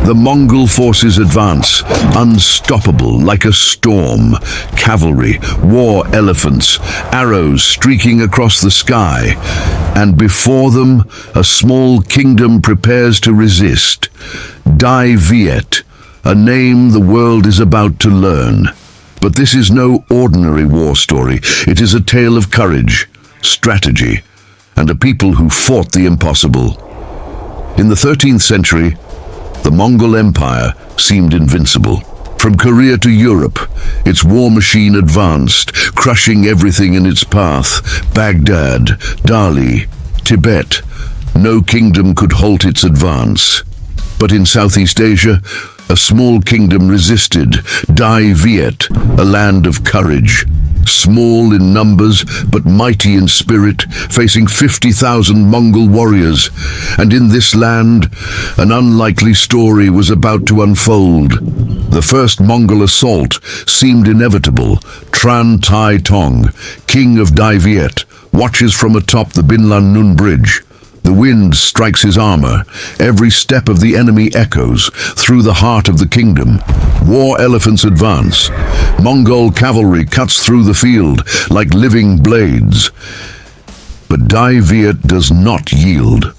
The Mongol forces advance, unstoppable like a storm. Cavalry, war elephants, arrows streaking across the sky. And before them, a small kingdom prepares to resist. Dai Viet, a name the world is about to learn. But this is no ordinary war story. It is a tale of courage, strategy, and a people who fought the impossible. In the 13th century, the Mongol Empire seemed invincible. From Korea to Europe, its war machine advanced, crushing everything in its path. Baghdad, Dali, Tibet, no kingdom could halt its advance. But in Southeast Asia, a small kingdom resisted, Dai Viet, a land of courage. Small in numbers, but mighty in spirit, facing 50,000 Mongol warriors. And in this land, an unlikely story was about to unfold. The first Mongol assault seemed inevitable. Tran Thai Tong, king of Dai Viet, watches from atop the Bin Lan Nun Bridge. The wind strikes his armor. Every step of the enemy echoes through the heart of the kingdom. War elephants advance. Mongol cavalry cuts through the field like living blades. But Dai Viet does not yield.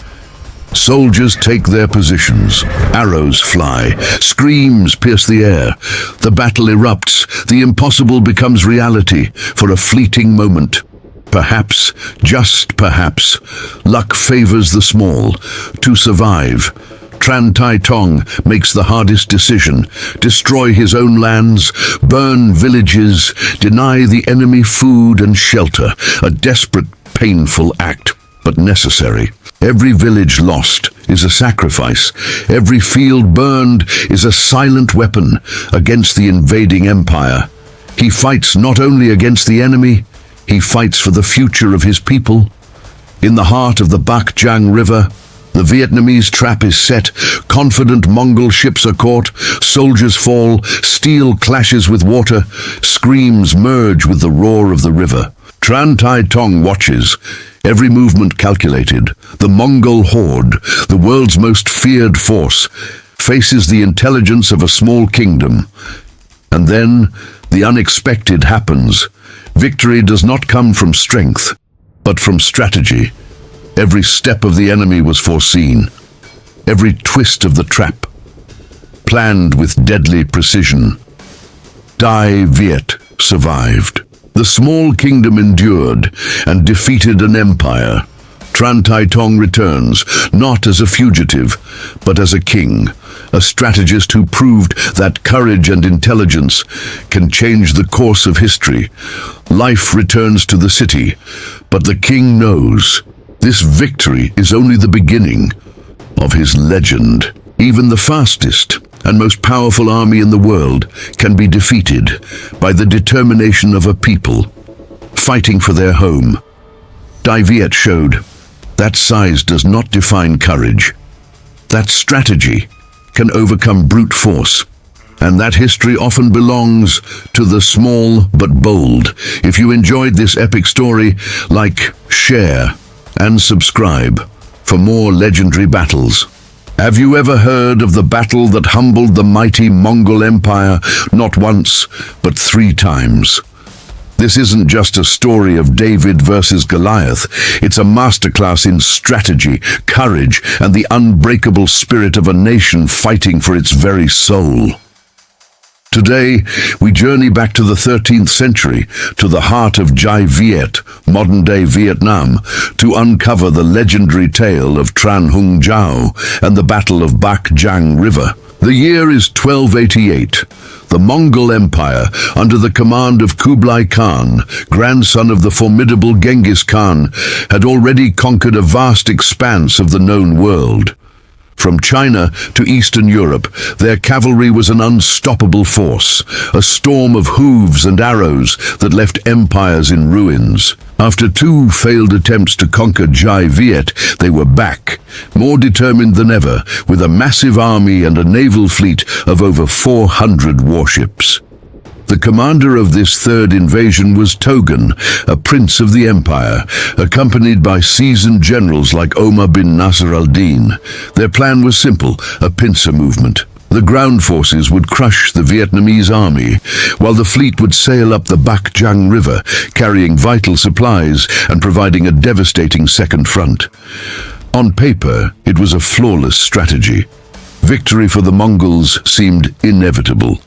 Soldiers take their positions. Arrows fly. Screams pierce the air. The battle erupts. The impossible becomes reality for a fleeting moment. Perhaps, just perhaps, luck favors the small. To survive, Tran Thai Tong makes the hardest decision: destroy his own lands, burn villages, deny the enemy food and shelter. A desperate, painful act, but necessary. Every village lost is a sacrifice. Every field burned is a silent weapon against the invading empire. He fights not only against the enemy, he fights for the future of his people. In the heart of the Bach River, the Vietnamese trap is set. Confident Mongol ships are caught. Soldiers fall. Steel clashes with water. Screams merge with the roar of the river. Tran Thai Tong watches, every movement calculated. The Mongol horde, the world's most feared force, faces the intelligence of a small kingdom. And then, the unexpected happens. Victory does not come from strength, but from strategy. Every step of the enemy was foreseen. Every twist of the trap, planned with deadly precision. Dai Viet survived. The small kingdom endured and defeated an empire. Tran Thai Tong returns, not as a fugitive, but as a king, a strategist who proved that courage and intelligence can change the course of history. Life returns to the city, but the king knows this victory is only the beginning of his legend. Even the fastest and most powerful army in the world can be defeated by the determination of a people fighting for their home. Dai Viet showed that size does not define courage, that strategy can overcome brute force, and that history often belongs to the small but bold. If you enjoyed this epic story, like, share, and subscribe for more legendary battles. Have you ever heard of the battle that humbled the mighty Mongol Empire not once, but 3 times? This isn't just a story of David versus Goliath. It's a masterclass in strategy, courage, and the unbreakable spirit of a nation fighting for its very soul. Today, we journey back to the 13th century, to the heart of Dai Viet, modern-day Vietnam, to uncover the legendary tale of Tran Hung Dao and the Battle of Bach River. The year is 1288. The Mongol Empire, under the command of Kublai Khan, grandson of the formidable Genghis Khan, had already conquered a vast expanse of the known world. From China to Eastern Europe, their cavalry was an unstoppable force, a storm of hooves and arrows that left empires in ruins. After 2 failed attempts to conquer Dai Viet, they were back, more determined than ever, with a massive army and a naval fleet of over 400 warships. The commander of this third invasion was Togan, a prince of the empire, accompanied by seasoned generals like Omar bin Nasr al-Din. Their plan was simple, a pincer movement. The ground forces would crush the Vietnamese army, while the fleet would sail up the Bac Giang River, carrying vital supplies and providing a devastating second front. On paper, it was a flawless strategy. Victory for the Mongols seemed inevitable.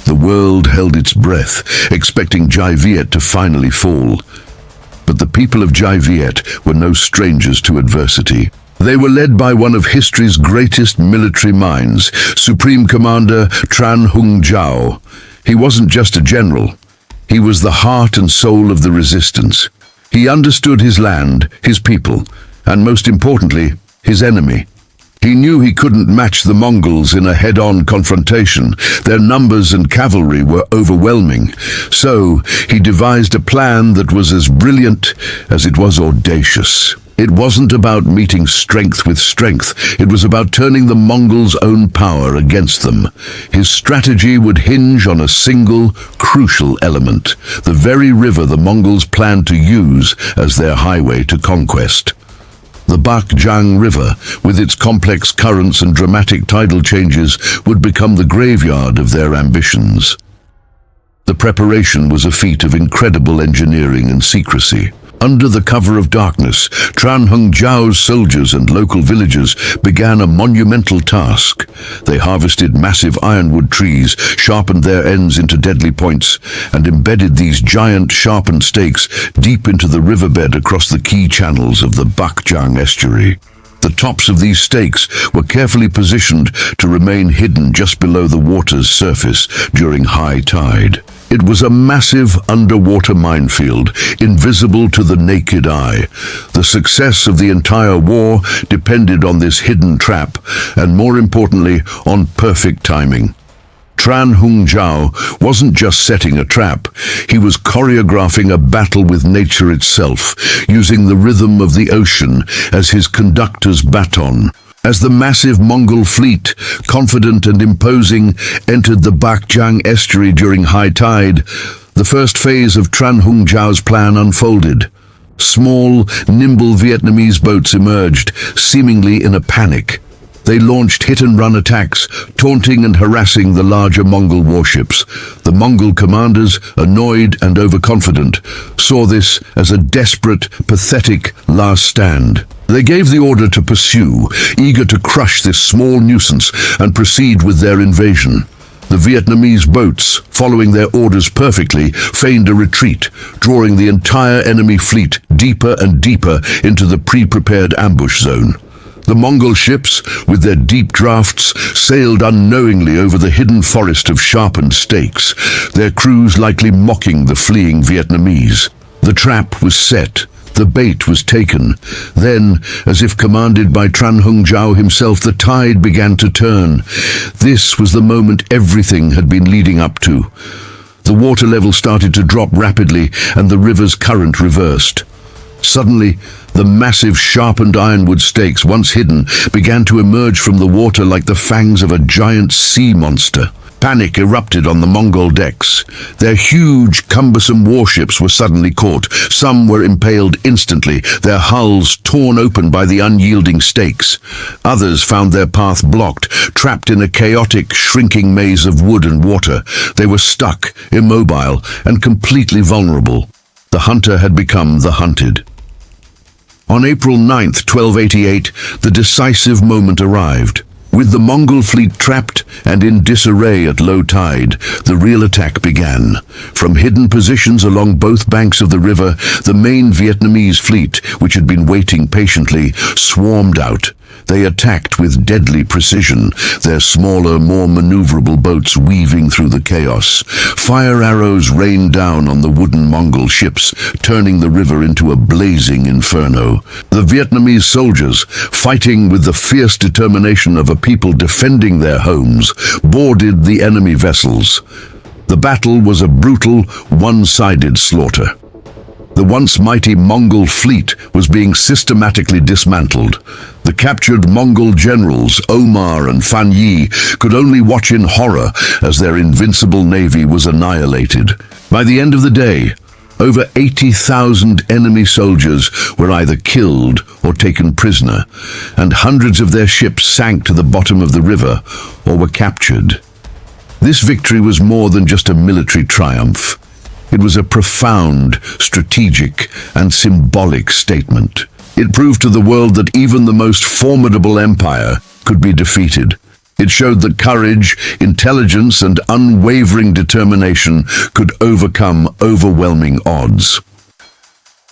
The world held its breath, expecting Dai Viet to finally fall. But the people of Dai Viet were no strangers to adversity. They were led by one of history's greatest military minds, Supreme Commander Tran Hung Dao. He wasn't just a general. He was the heart and soul of the resistance. He understood his land, his people, and most importantly, his enemy. He knew he couldn't match the Mongols in a head-on confrontation. Their numbers and cavalry were overwhelming. So he devised a plan that was as brilliant as it was audacious. It wasn't about meeting strength with strength. It was about turning the Mongols' own power against them. His strategy would hinge on a single, crucial element, the very river the Mongols planned to use as their highway to conquest. The Bac Giang River, with its complex currents and dramatic tidal changes, would become the graveyard of their ambitions. The preparation was a feat of incredible engineering and secrecy. Under the cover of darkness, Tran Hung Dao's soldiers and local villagers began a monumental task. They harvested massive ironwood trees, sharpened their ends into deadly points, and embedded these giant sharpened stakes deep into the riverbed across the key channels of the Bac Giang estuary. The tops of these stakes were carefully positioned to remain hidden just below the water's surface during high tide. It was a massive underwater minefield, invisible to the naked eye. The success of the entire war depended on this hidden trap, and more importantly, on perfect timing. Tran Hung Dao wasn't just setting a trap, he was choreographing a battle with nature itself, using the rhythm of the ocean as his conductor's baton. As the massive Mongol fleet, confident and imposing, entered the Bac Giang estuary during high tide, the first phase of Tran Hung Dao's plan unfolded. Small, nimble Vietnamese boats emerged, seemingly in a panic. They launched hit-and-run attacks, taunting and harassing the larger Mongol warships. The Mongol commanders, annoyed and overconfident, saw this as a desperate, pathetic last stand. They gave the order to pursue, eager to crush this small nuisance and proceed with their invasion. The Vietnamese boats, following their orders perfectly, feigned a retreat, drawing the entire enemy fleet deeper and deeper into the pre-prepared ambush zone. The Mongol ships, with their deep drafts, sailed unknowingly over the hidden forest of sharpened stakes, their crews likely mocking the fleeing Vietnamese. The trap was set. The bait was taken. Then, as if commanded by Tran Hung Dao himself, the tide began to turn. This was the moment everything had been leading up to. The water level started to drop rapidly, and the river's current reversed. Suddenly, the massive sharpened ironwood stakes, once hidden, began to emerge from the water like the fangs of a giant sea monster. Panic erupted on the Mongol decks. Their huge, cumbersome warships were suddenly caught. Some were impaled instantly, their hulls torn open by the unyielding stakes. Others found their path blocked, trapped in a chaotic, shrinking maze of wood and water. They were stuck, immobile, and completely vulnerable. The hunter had become the hunted. On April 9th, 1288, the decisive moment arrived. With the Mongol fleet trapped and in disarray at low tide, the real attack began. From hidden positions along both banks of the river, the main Vietnamese fleet, which had been waiting patiently, swarmed out. They attacked with deadly precision, their smaller, more maneuverable boats weaving through the chaos. Fire arrows rained down on the wooden Mongol ships, turning the river into a blazing inferno. The Vietnamese soldiers, fighting with the fierce determination of a people defending their homes, boarded the enemy vessels. The battle was a brutal, one-sided slaughter. The once mighty Mongol fleet was being systematically dismantled. The captured Mongol generals, Omar and Fan Yi, could only watch in horror as their invincible navy was annihilated. By the end of the day, Over 80,000 enemy soldiers were either killed or taken prisoner, and hundreds of their ships sank to the bottom of the river or were captured. This victory was more than just a military triumph. It was a profound, strategic, and symbolic statement. It proved to the world that even the most formidable empire could be defeated. It showed that courage, intelligence, and unwavering determination could overcome overwhelming odds.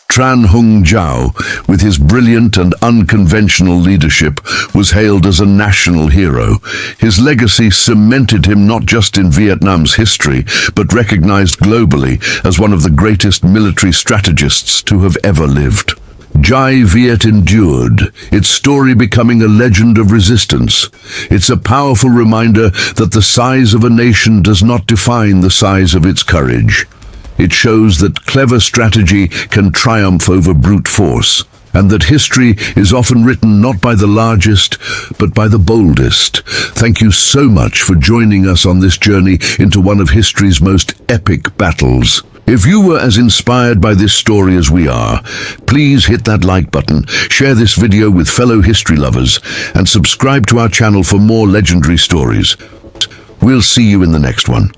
Tran Hung Dao, with his brilliant and unconventional leadership, was hailed as a national hero. His legacy cemented him not just in Vietnam's history, but recognized globally as one of the greatest military strategists to have ever lived. Dai Viet endured, its story becoming a legend of resistance. It's a powerful reminder that the size of a nation does not define the size of its courage. It shows that clever strategy can triumph over brute force, and that history is often written not by the largest, but by the boldest. Thank you so much for joining us on this journey into one of history's most epic battles. If you were as inspired by this story as we are, please hit that like button, share this video with fellow history lovers, and subscribe to our channel for more legendary stories. We'll see you in the next one.